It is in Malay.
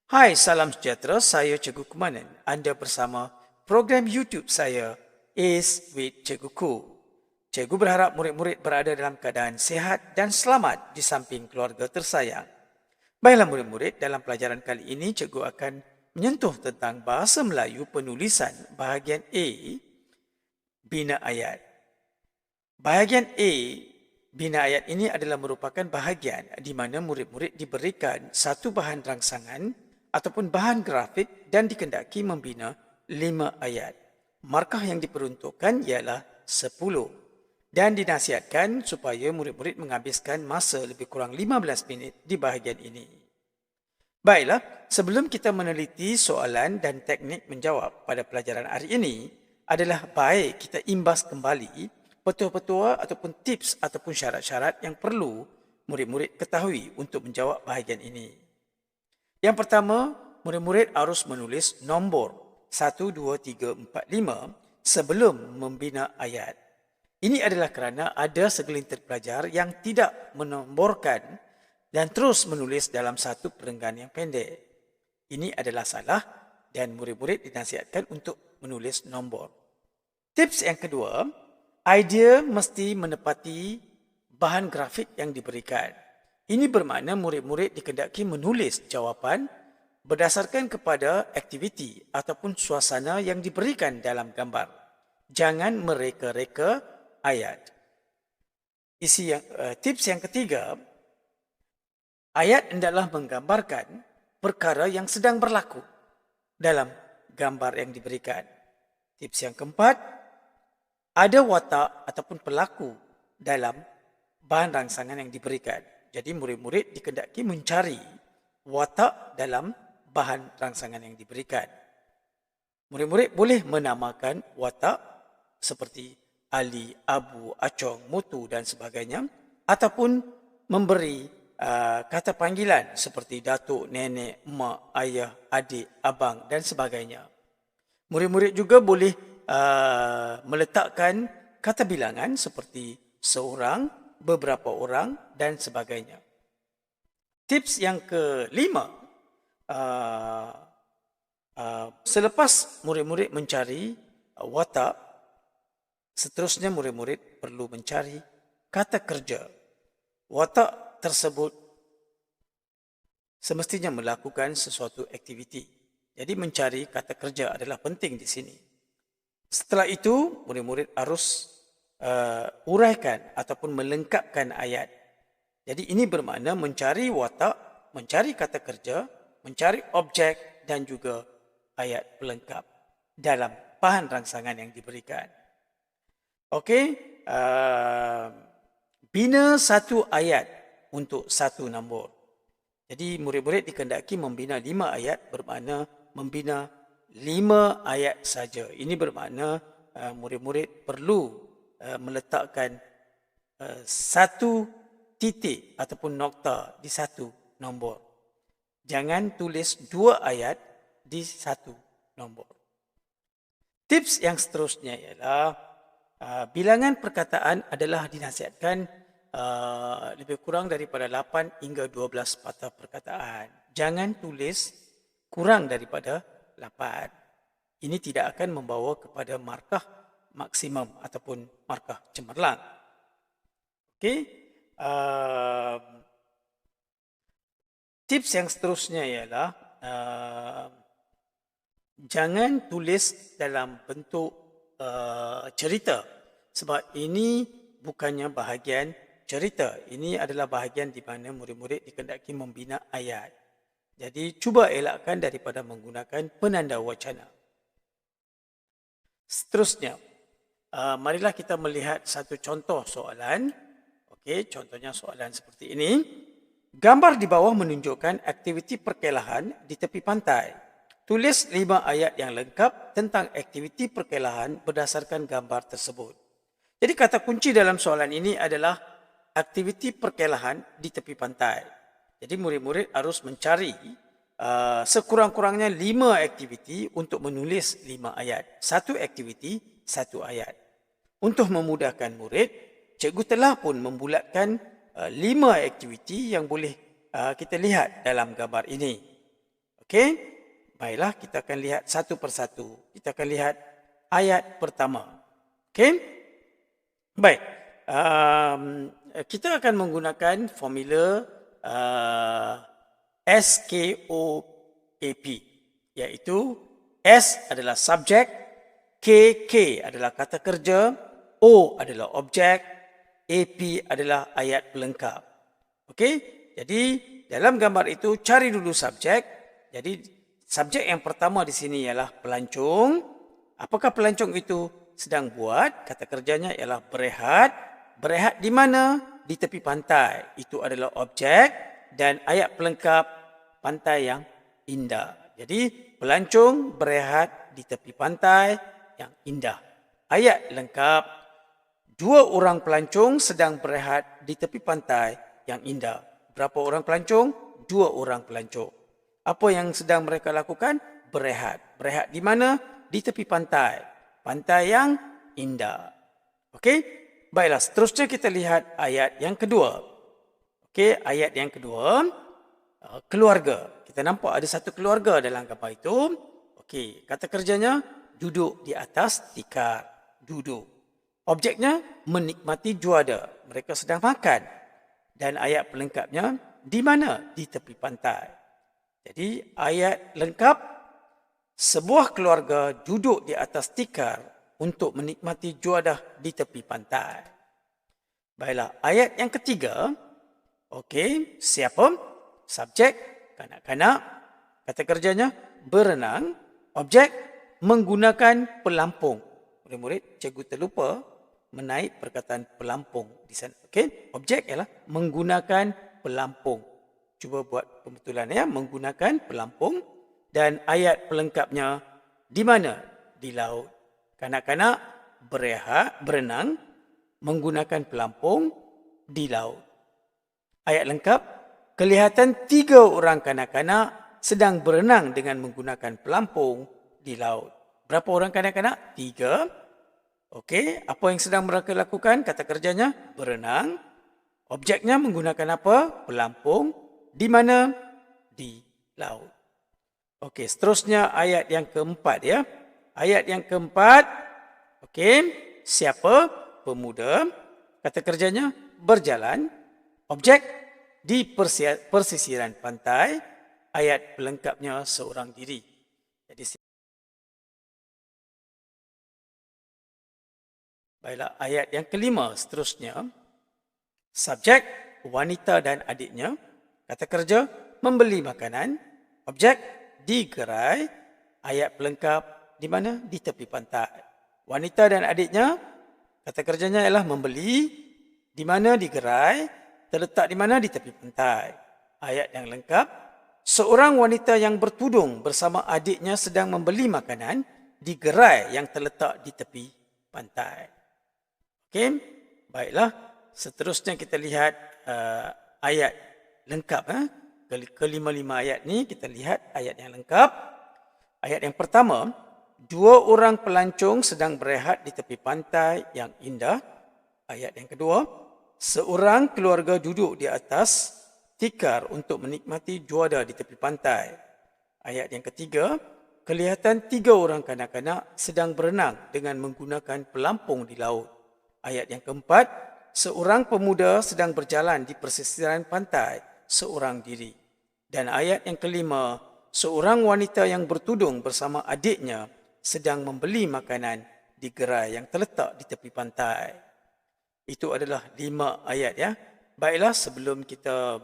Hai, salam sejahtera. Saya Cikgu Kumanan. Anda bersama program YouTube saya, Ace with Cikgu Ku. Cikgu berharap murid-murid berada dalam keadaan sihat dan selamat di samping keluarga tersayang. Baiklah murid-murid, dalam pelajaran kali ini cikgu akan menyentuh tentang bahasa Melayu penulisan bahagian A, bina ayat. Bahagian A, bina ayat ini adalah merupakan bahagian di mana murid-murid diberikan satu bahan rangsangan ataupun bahan grafik dan dikendaki membina 5 ayat. Markah yang diperuntukkan ialah 10 dan dinasihatkan supaya murid-murid menghabiskan masa lebih kurang 15 minit di bahagian ini. Baiklah, sebelum kita meneliti soalan dan teknik menjawab pada pelajaran hari ini, adalah baik kita imbas kembali petua-petua ataupun tips ataupun syarat-syarat yang perlu murid-murid ketahui untuk menjawab bahagian ini. Yang pertama, murid-murid harus menulis nombor 1, 2, 3, 4, 5 sebelum membina ayat. Ini adalah kerana ada segelintir pelajar yang tidak menomborkan dan terus menulis dalam satu perenggan yang pendek. Ini adalah salah dan murid-murid dinasihatkan untuk menulis nombor. Tips yang kedua, idea mesti menepati bahan grafik yang diberikan. Ini bermakna murid-murid dikendaki menulis jawapan berdasarkan kepada aktiviti ataupun suasana yang diberikan dalam gambar. Jangan mereka-reka ayat. Tips yang ketiga, ayat hendaklah menggambarkan perkara yang sedang berlaku dalam gambar yang diberikan. Tips yang keempat, ada watak ataupun pelaku dalam bahan rangsangan yang diberikan. Jadi murid-murid dikendaki mencari watak dalam bahan rangsangan yang diberikan. Murid-murid boleh menamakan watak seperti Ali, Abu, Acong, Mutu dan sebagainya, ataupun memberi kata panggilan seperti datuk, nenek, mak, ayah, adik, abang dan sebagainya. Murid-murid juga boleh meletakkan kata bilangan seperti seorang, beberapa orang dan sebagainya. Tips yang kelima, selepas murid-murid mencari watak, seterusnya murid-murid perlu mencari kata kerja. Watak tersebut semestinya melakukan sesuatu aktiviti. Jadi mencari kata kerja adalah penting di sini. Setelah itu, murid-murid harus uraikan ataupun melengkapkan ayat. Jadi ini bermakna mencari watak, mencari kata kerja, mencari objek dan juga ayat pelengkap dalam bahan rangsangan yang diberikan. Okey, bina satu ayat untuk satu nombor. Jadi murid-murid dikendaki membina 5 ayat, bermakna membina 5 ayat saja. Ini bermakna murid-murid perlu meletakkan satu titik ataupun nokta di satu nombor. Jangan tulis 2 ayat di satu nombor. Tips yang seterusnya ialah bilangan perkataan adalah dinasihatkan lebih kurang daripada 8 hingga 12 patah perkataan. Jangan tulis kurang daripada 8. Ini tidak akan membawa kepada markah maksimum ataupun markah cemerlang. Okey. Tips yang seterusnya ialah jangan tulis dalam bentuk cerita, sebab ini bukannya bahagian cerita. Ini adalah bahagian di mana murid-murid dikendaki membina ayat. Jadi cuba elakkan daripada menggunakan penanda wacana. Seterusnya, marilah kita melihat satu contoh soalan. Okey, contohnya soalan seperti ini. Gambar di bawah menunjukkan aktiviti perkelahan di tepi pantai. Tulis 5 ayat yang lengkap tentang aktiviti perkelahan berdasarkan gambar tersebut. Jadi kata kunci dalam soalan ini adalah aktiviti perkelahan di tepi pantai. Jadi murid-murid harus mencari sekurang-kurangnya 5 aktiviti untuk menulis 5 ayat. Satu aktiviti, satu ayat. Untuk memudahkan murid, cikgu telah pun membulatkan 5 aktiviti yang boleh kita lihat dalam gambar ini. Okey? Baiklah, kita akan lihat satu persatu. Kita akan lihat ayat pertama. Okey? Baik. Kita akan menggunakan formula SKOAP, iaitu S adalah subjek, K adalah kata kerja, O adalah objek, AP adalah ayat pelengkap. Okey? Jadi dalam gambar itu cari dulu subjek. Jadi subjek yang pertama di sini ialah pelancong. Apakah pelancong itu sedang buat? Kata kerjanya ialah berehat. Berehat di mana? Di tepi pantai. Itu adalah objek dan ayat pelengkap pantai yang indah. Jadi pelancong berehat di tepi pantai yang indah. Ayat lengkap, dua orang pelancong sedang berehat di tepi pantai yang indah. Berapa orang pelancong? Dua orang pelancong. Apa yang sedang mereka lakukan? Berehat. Berehat di mana? Di tepi pantai. Pantai yang indah. Okey? Baiklah, seterusnya kita lihat ayat yang kedua. Okey, ayat yang kedua, keluarga. Kita nampak ada satu keluarga dalam gambar itu. Okey, kata kerjanya duduk di atas tikar. Duduk. Objeknya menikmati juada. Mereka sedang makan. Dan ayat pelengkapnya di mana? Di tepi pantai. Jadi ayat lengkap, sebuah keluarga duduk di atas tikar untuk menikmati juadah di tepi pantai. Baiklah, ayat yang ketiga. Okey, siapa? Subjek, kanak-kanak. Kata kerjanya berenang. Objek, menggunakan pelampung. Murid-murid, cikgu terlupa menaik perkataan pelampung di sana. Okey, objek ialah menggunakan pelampung. Cuba buat pembetulan ya, menggunakan pelampung. Dan ayat pelengkapnya di mana? Di laut. Kanak-kanak berenang menggunakan pelampung di laut. Ayat lengkap, kelihatan 3 orang kanak-kanak sedang berenang dengan menggunakan pelampung di laut. Berapa orang kanak-kanak? 3. Okey, apa yang sedang mereka lakukan? Kata kerjanya berenang. Objeknya menggunakan apa? Pelampung. Di mana? Di laut. Okey, seterusnya ayat yang keempat ya. Ayat yang keempat. Okey, siapa? Pemuda. Kata kerjanya berjalan. Objek di persisiran pantai. Ayat pelengkapnya seorang diri. Jadi baiklah, ayat yang kelima seterusnya. Subjek, wanita dan adiknya. Kata kerja, membeli makanan. Objek, di gerai. Ayat pelengkap, di mana? Di tepi pantai. Wanita dan adiknya, kata kerjanya ialah membeli. Di mana? Di gerai. Terletak di mana? Di tepi pantai. Ayat yang lengkap, seorang wanita yang bertudung bersama adiknya sedang membeli makanan di gerai yang terletak di tepi pantai. Okey, baiklah. Seterusnya kita lihat ayat lengkap. Kelima-lima ayat ni kita lihat ayat yang lengkap. Ayat yang pertama, 2 orang pelancong sedang berehat di tepi pantai yang indah. Ayat yang kedua, seorang keluarga duduk di atas tikar untuk menikmati juada di tepi pantai. Ayat yang ketiga, kelihatan 3 orang kanak-kanak sedang berenang dengan menggunakan pelampung di laut. Ayat yang keempat, seorang pemuda sedang berjalan di persisiran pantai seorang diri. Dan ayat yang kelima, seorang wanita yang bertudung bersama adiknya sedang membeli makanan di gerai yang terletak di tepi pantai. Itu adalah 5 ayat ya. Baiklah, sebelum kita